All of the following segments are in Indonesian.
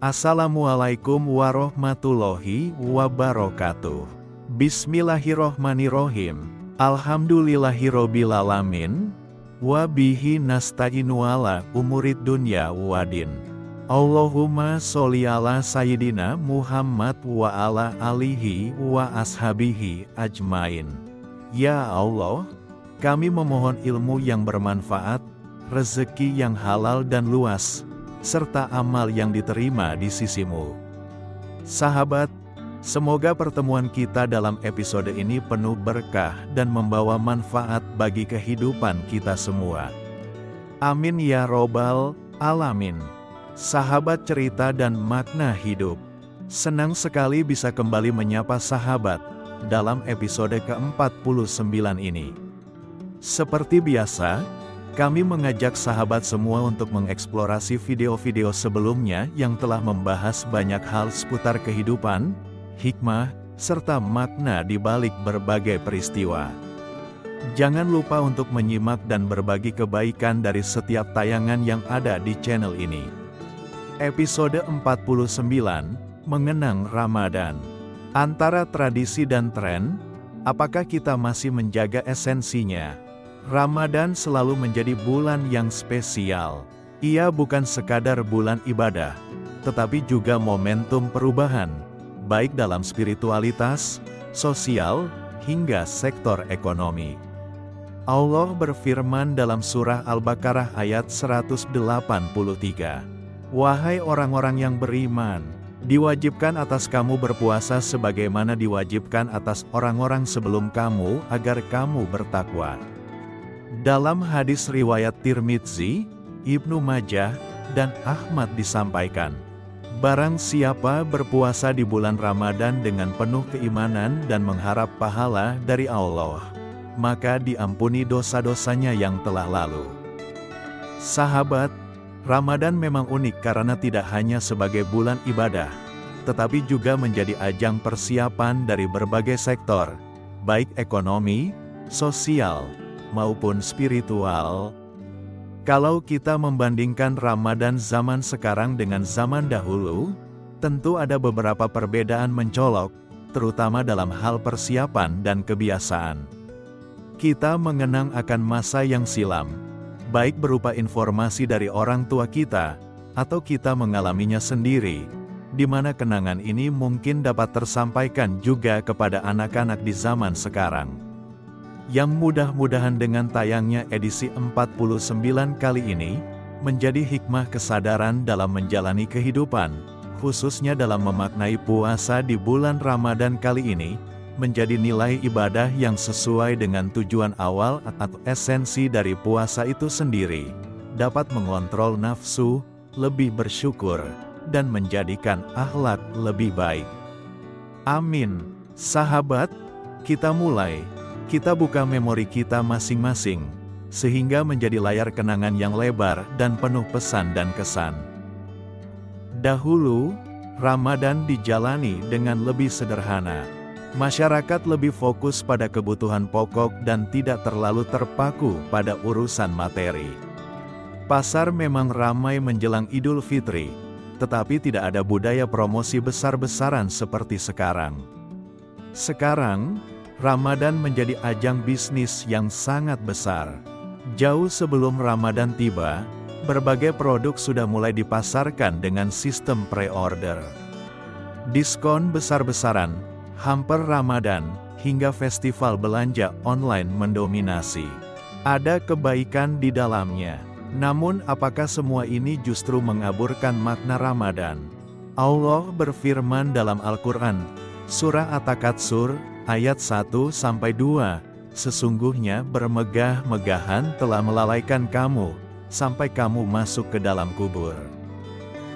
Assalamualaikum warahmatullahi wabarakatuh. Bismillahirrohmanirrohim. Alhamdulillahirrohbilalamin. Wabihi nasta'inu ala umurid dunya wadin. Allahumma sholli ala sayyidina Muhammad wa ala alihi wa ashabihi ajmain. Ya Allah, kami memohon ilmu yang bermanfaat, rezeki yang halal dan luas, serta amal yang diterima di sisimu. Sahabat, semoga pertemuan kita dalam episode ini penuh berkah dan membawa manfaat bagi kehidupan kita semua. Amin ya robbal alamin. Sahabat cerita dan makna hidup, senang sekali bisa kembali menyapa sahabat dalam episode ke-49 ini. Seperti biasa, kami mengajak sahabat semua untuk mengeksplorasi video-video sebelumnya yang telah membahas banyak hal seputar kehidupan, hikmah, serta makna di balik berbagai peristiwa. Jangan lupa untuk menyimak dan berbagi kebaikan dari setiap tayangan yang ada di channel ini. Episode 49, Mengenang Ramadan. Antara tradisi dan tren, apakah kita masih menjaga esensinya? Ramadan selalu menjadi bulan yang spesial. Ia bukan sekadar bulan ibadah, tetapi juga momentum perubahan, baik dalam spiritualitas, sosial, hingga sektor ekonomi. Allah berfirman dalam surah Al-Baqarah ayat 183, "Wahai orang-orang yang beriman, diwajibkan atas kamu berpuasa sebagaimana diwajibkan atas orang-orang sebelum kamu agar kamu bertakwa." Dalam hadis riwayat Tirmidzi, Ibnu Majah, dan Ahmad disampaikan, barang siapa berpuasa di bulan Ramadan dengan penuh keimanan dan mengharap pahala dari Allah, maka diampuni dosa-dosanya yang telah lalu. Sahabat, Ramadan memang unik karena tidak hanya sebagai bulan ibadah, tetapi juga menjadi ajang persiapan dari berbagai sektor, baik ekonomi, sosial, maupun spiritual. Kalau kita membandingkan Ramadan zaman sekarang dengan zaman dahulu, tentu ada beberapa perbedaan mencolok, terutama dalam hal persiapan dan kebiasaan. Kita mengenang akan masa yang silam, baik berupa informasi dari orang tua kita, atau kita mengalaminya sendiri, di mana kenangan ini mungkin dapat tersampaikan juga kepada anak-anak di zaman sekarang. Yang mudah-mudahan dengan tayangnya edisi 49 kali ini, menjadi hikmah kesadaran dalam menjalani kehidupan, khususnya dalam memaknai puasa di bulan Ramadan kali ini, menjadi nilai ibadah yang sesuai dengan tujuan awal atau esensi dari puasa itu sendiri, dapat mengontrol nafsu, lebih bersyukur, dan menjadikan akhlak lebih baik. Amin. Sahabat, kita mulai. Kita buka memori kita masing-masing, sehingga menjadi layar kenangan yang lebar dan penuh pesan dan kesan. Dahulu, Ramadan dijalani dengan lebih sederhana. Masyarakat lebih fokus pada kebutuhan pokok dan tidak terlalu terpaku pada urusan materi. Pasar memang ramai menjelang Idul Fitri, tetapi tidak ada budaya promosi besar-besaran seperti sekarang. Sekarang, Ramadan menjadi ajang bisnis yang sangat besar. Jauh sebelum Ramadan tiba, berbagai produk sudah mulai dipasarkan dengan sistem pre-order. Diskon besar-besaran, hamper Ramadan, hingga festival belanja online mendominasi. Ada kebaikan di dalamnya. Namun apakah semua ini justru mengaburkan makna Ramadan? Allah berfirman dalam Al-Quran, Surah At-Takatsur, ayat 1-2, sesungguhnya bermegah-megahan telah melalaikan kamu, sampai kamu masuk ke dalam kubur.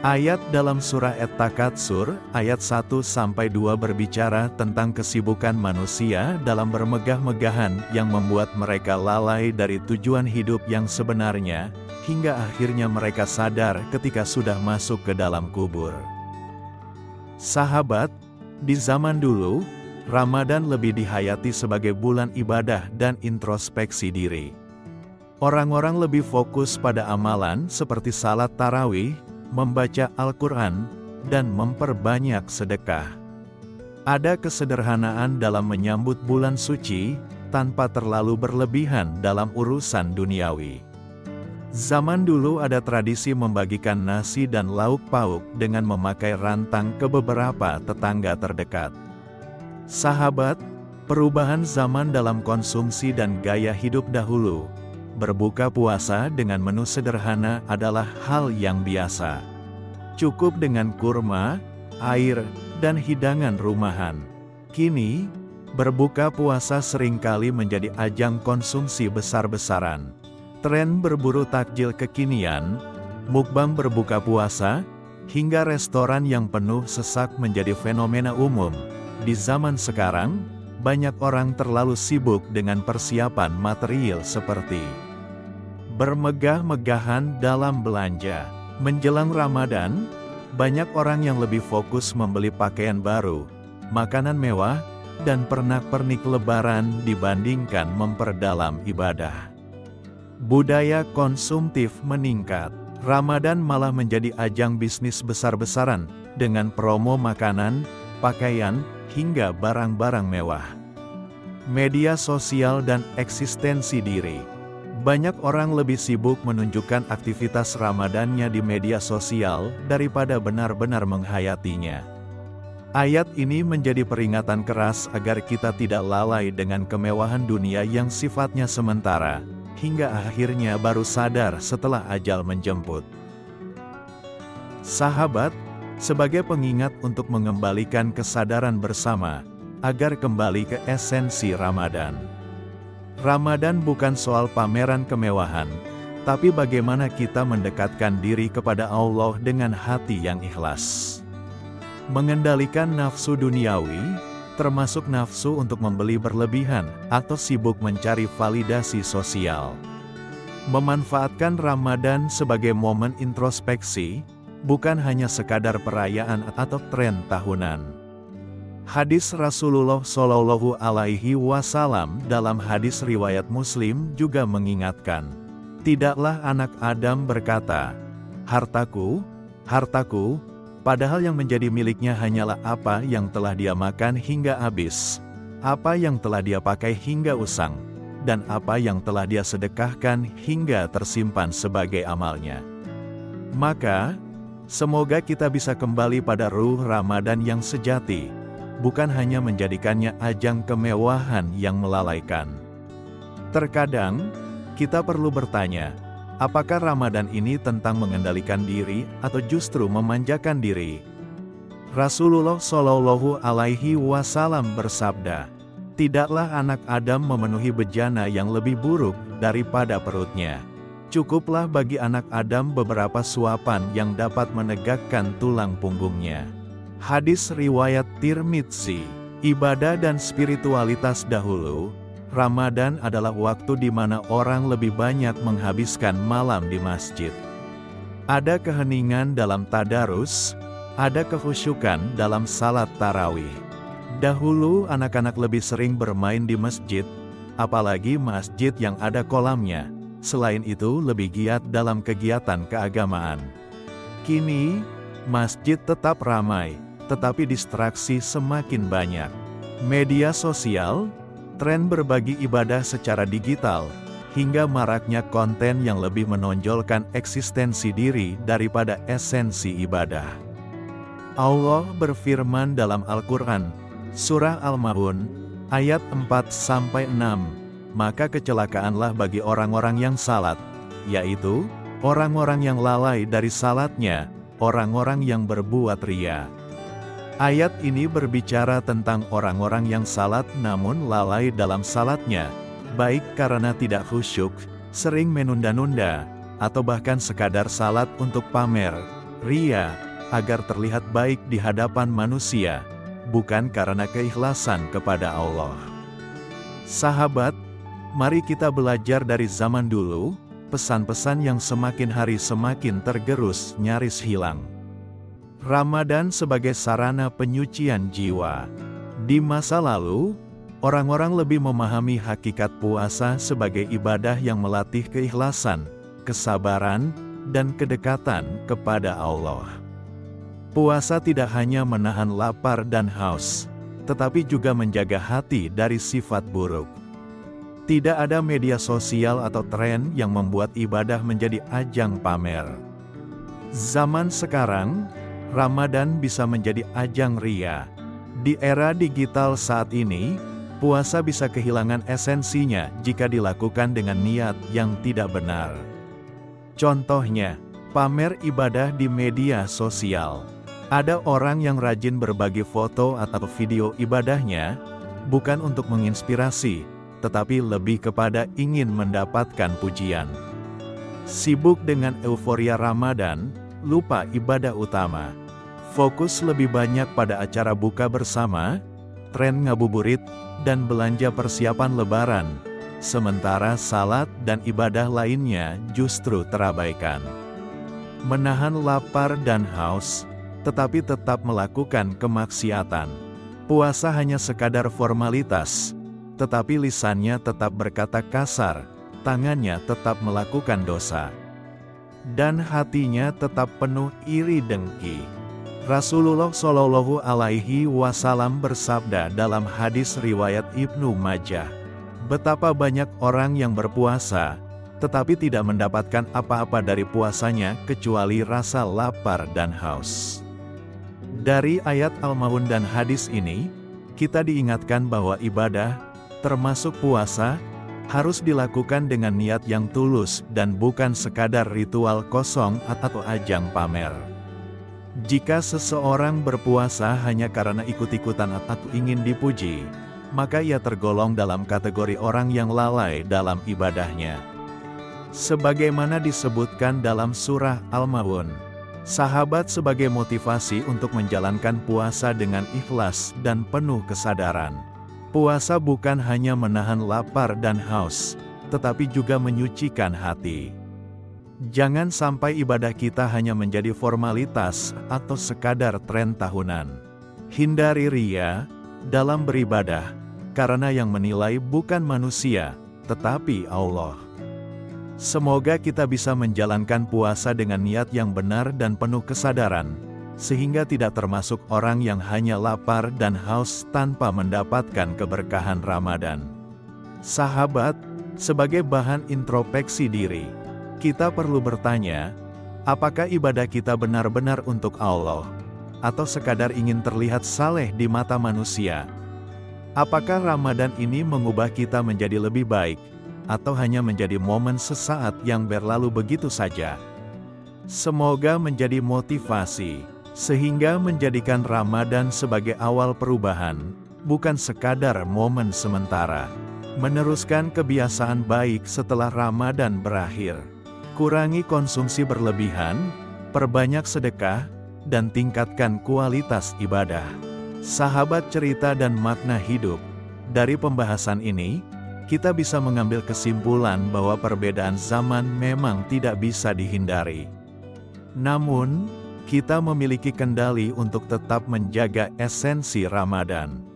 Ayat dalam surah At-Takatsur, ayat 1-2 berbicara tentang kesibukan manusia dalam bermegah-megahan yang membuat mereka lalai dari tujuan hidup yang sebenarnya, hingga akhirnya mereka sadar ketika sudah masuk ke dalam kubur. Sahabat, di zaman dulu, Ramadan lebih dihayati sebagai bulan ibadah dan introspeksi diri. Orang-orang lebih fokus pada amalan seperti salat tarawih, membaca Al-Quran, dan memperbanyak sedekah. Ada kesederhanaan dalam menyambut bulan suci, tanpa terlalu berlebihan dalam urusan duniawi. Zaman dulu ada tradisi membagikan nasi dan lauk pauk dengan memakai rantang ke beberapa tetangga terdekat. Sahabat, perubahan zaman dalam konsumsi dan gaya hidup dahulu, berbuka puasa dengan menu sederhana adalah hal yang biasa. Cukup dengan kurma, air, dan hidangan rumahan. Kini, berbuka puasa seringkali menjadi ajang konsumsi besar-besaran. Tren berburu takjil kekinian, mukbang berbuka puasa, hingga restoran yang penuh sesak menjadi fenomena umum. Di zaman sekarang, banyak orang terlalu sibuk dengan persiapan material seperti bermegah-megahan dalam belanja. Menjelang Ramadan, banyak orang yang lebih fokus membeli pakaian baru, makanan mewah, dan pernak-pernik lebaran dibandingkan memperdalam ibadah. Budaya konsumtif meningkat. Ramadan malah menjadi ajang bisnis besar-besaran, dengan promo makanan, pakaian, hingga barang-barang mewah. Media sosial dan eksistensi diri. Banyak orang lebih sibuk menunjukkan aktivitas Ramadannya di media sosial daripada benar-benar menghayatinya. Ayat ini menjadi peringatan keras agar kita tidak lalai dengan kemewahan dunia yang sifatnya sementara, hingga akhirnya baru sadar setelah ajal menjemput. Sahabat, sebagai pengingat untuk mengembalikan kesadaran bersama, agar kembali ke esensi Ramadan. Ramadan bukan soal pameran kemewahan, tapi bagaimana kita mendekatkan diri kepada Allah dengan hati yang ikhlas. Mengendalikan nafsu duniawi, termasuk nafsu untuk membeli berlebihan, atau sibuk mencari validasi sosial. Memanfaatkan Ramadan sebagai momen introspeksi, bukan hanya sekadar perayaan atau tren tahunan. Hadis Rasulullah Shallallahu Alaihi Wasallam dalam hadis riwayat Muslim juga mengingatkan, tidaklah anak Adam berkata, hartaku, hartaku, padahal yang menjadi miliknya hanyalah apa yang telah dia makan hingga habis, apa yang telah dia pakai hingga usang, dan apa yang telah dia sedekahkan hingga tersimpan sebagai amalnya. Maka, semoga kita bisa kembali pada ruh Ramadan yang sejati, bukan hanya menjadikannya ajang kemewahan yang melalaikan. Terkadang, kita perlu bertanya, apakah Ramadan ini tentang mengendalikan diri atau justru memanjakan diri? Rasulullah Shallallahu Alaihi Wasallam bersabda, tidaklah anak Adam memenuhi bejana yang lebih buruk daripada perutnya. Cukuplah bagi anak Adam beberapa suapan yang dapat menegakkan tulang punggungnya. Hadis riwayat Tirmidzi. Ibadah dan spiritualitas dahulu, Ramadan adalah waktu di mana orang lebih banyak menghabiskan malam di masjid. Ada keheningan dalam tadarus, ada kekhusyukan dalam salat tarawih. Dahulu anak-anak lebih sering bermain di masjid, apalagi masjid yang ada kolamnya. Selain itu lebih giat dalam kegiatan keagamaan. Kini, masjid tetap ramai, tetapi distraksi semakin banyak. Media sosial, tren berbagi ibadah secara digital, hingga maraknya konten yang lebih menonjolkan eksistensi diri daripada esensi ibadah. Allah berfirman dalam Al-Quran, Surah Al-Ma'un, ayat 4-6, maka kecelakaanlah bagi orang-orang yang salat, yaitu, orang-orang yang lalai dari salatnya, orang-orang yang berbuat riya. Ayat ini berbicara tentang orang-orang yang salat namun lalai dalam salatnya, baik karena tidak khusyuk, sering menunda-nunda, atau bahkan sekadar salat untuk pamer, riya, agar terlihat baik di hadapan manusia, bukan karena keikhlasan kepada Allah. Sahabat, mari kita belajar dari zaman dulu, pesan-pesan yang semakin hari semakin tergerus nyaris hilang. Ramadan sebagai sarana penyucian jiwa. Di masa lalu, orang-orang lebih memahami hakikat puasa sebagai ibadah yang melatih keikhlasan, kesabaran, dan kedekatan kepada Allah. Puasa tidak hanya menahan lapar dan haus, tetapi juga menjaga hati dari sifat buruk. Tidak ada media sosial atau tren yang membuat ibadah menjadi ajang pamer. Zaman sekarang, Ramadan bisa menjadi ajang ria. Di era digital saat ini, puasa bisa kehilangan esensinya jika dilakukan dengan niat yang tidak benar. Contohnya, pamer ibadah di media sosial. Ada orang yang rajin berbagi foto atau video ibadahnya, bukan untuk menginspirasi, tetapi lebih kepada ingin mendapatkan pujian. Sibuk dengan euforia Ramadan, lupa ibadah utama. Fokus lebih banyak pada acara buka bersama, tren ngabuburit, dan belanja persiapan lebaran, sementara salat dan ibadah lainnya justru terabaikan. Menahan lapar dan haus, tetapi tetap melakukan kemaksiatan. Puasa hanya sekadar formalitas, tetapi lisannya tetap berkata kasar, tangannya tetap melakukan dosa, dan hatinya tetap penuh iri dengki. Rasulullah Shallallahu Alaihi Wasallam bersabda dalam hadis riwayat Ibnu Majah, betapa banyak orang yang berpuasa, tetapi tidak mendapatkan apa-apa dari puasanya kecuali rasa lapar dan haus. Dari ayat Al-Maun dan hadis ini, kita diingatkan bahwa ibadah, termasuk puasa, harus dilakukan dengan niat yang tulus dan bukan sekadar ritual kosong atau ajang pamer. Jika seseorang berpuasa hanya karena ikut-ikutan atau ingin dipuji, maka ia tergolong dalam kategori orang yang lalai dalam ibadahnya. Sebagaimana disebutkan dalam surah Al-Maun, sahabat sebagai motivasi untuk menjalankan puasa dengan ikhlas dan penuh kesadaran. Puasa bukan hanya menahan lapar dan haus, tetapi juga menyucikan hati. Jangan sampai ibadah kita hanya menjadi formalitas atau sekadar tren tahunan. Hindari ria dalam beribadah, karena yang menilai bukan manusia, tetapi Allah. Semoga kita bisa menjalankan puasa dengan niat yang benar dan penuh kesadaran, sehingga tidak termasuk orang yang hanya lapar dan haus tanpa mendapatkan keberkahan Ramadan. Sahabat, sebagai bahan introspeksi diri, kita perlu bertanya, apakah ibadah kita benar-benar untuk Allah, atau sekadar ingin terlihat saleh di mata manusia? Apakah Ramadan ini mengubah kita menjadi lebih baik, atau hanya menjadi momen sesaat yang berlalu begitu saja? Semoga menjadi motivasi, sehingga menjadikan Ramadan sebagai awal perubahan, bukan sekadar momen sementara. Meneruskan kebiasaan baik setelah Ramadan berakhir. Kurangi konsumsi berlebihan, perbanyak sedekah, dan tingkatkan kualitas ibadah. Sahabat cerita dan makna hidup, dari pembahasan ini, kita bisa mengambil kesimpulan bahwa perbedaan zaman memang tidak bisa dihindari. Namun, kita memiliki kendali untuk tetap menjaga esensi Ramadan.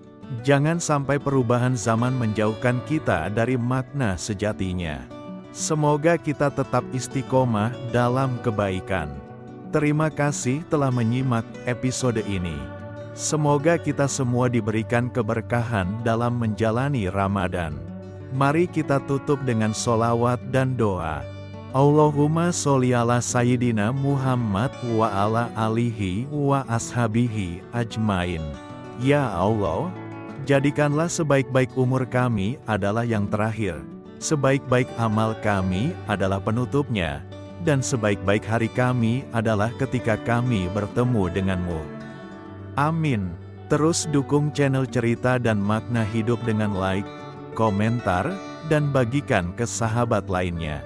Jangan sampai perubahan zaman menjauhkan kita dari makna sejatinya. Semoga kita tetap istiqomah dalam kebaikan. Terima kasih telah menyimak episode ini. Semoga kita semua diberikan keberkahan dalam menjalani Ramadan. Mari kita tutup dengan sholawat dan doa. Allahumma sholli ala Sayyidina Muhammad wa ala alihi wa ashabihi ajmain. Ya Allah, jadikanlah sebaik-baik umur kami adalah yang terakhir, sebaik-baik amal kami adalah penutupnya, dan sebaik-baik hari kami adalah ketika kami bertemu denganmu. Amin. Terus dukung channel Cerita dan Makna Hidup dengan like, komentar, dan bagikan ke sahabat lainnya.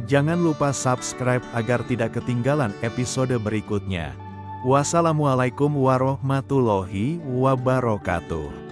Jangan lupa subscribe agar tidak ketinggalan episode berikutnya. Wassalamualaikum warahmatullahi wabarakatuh.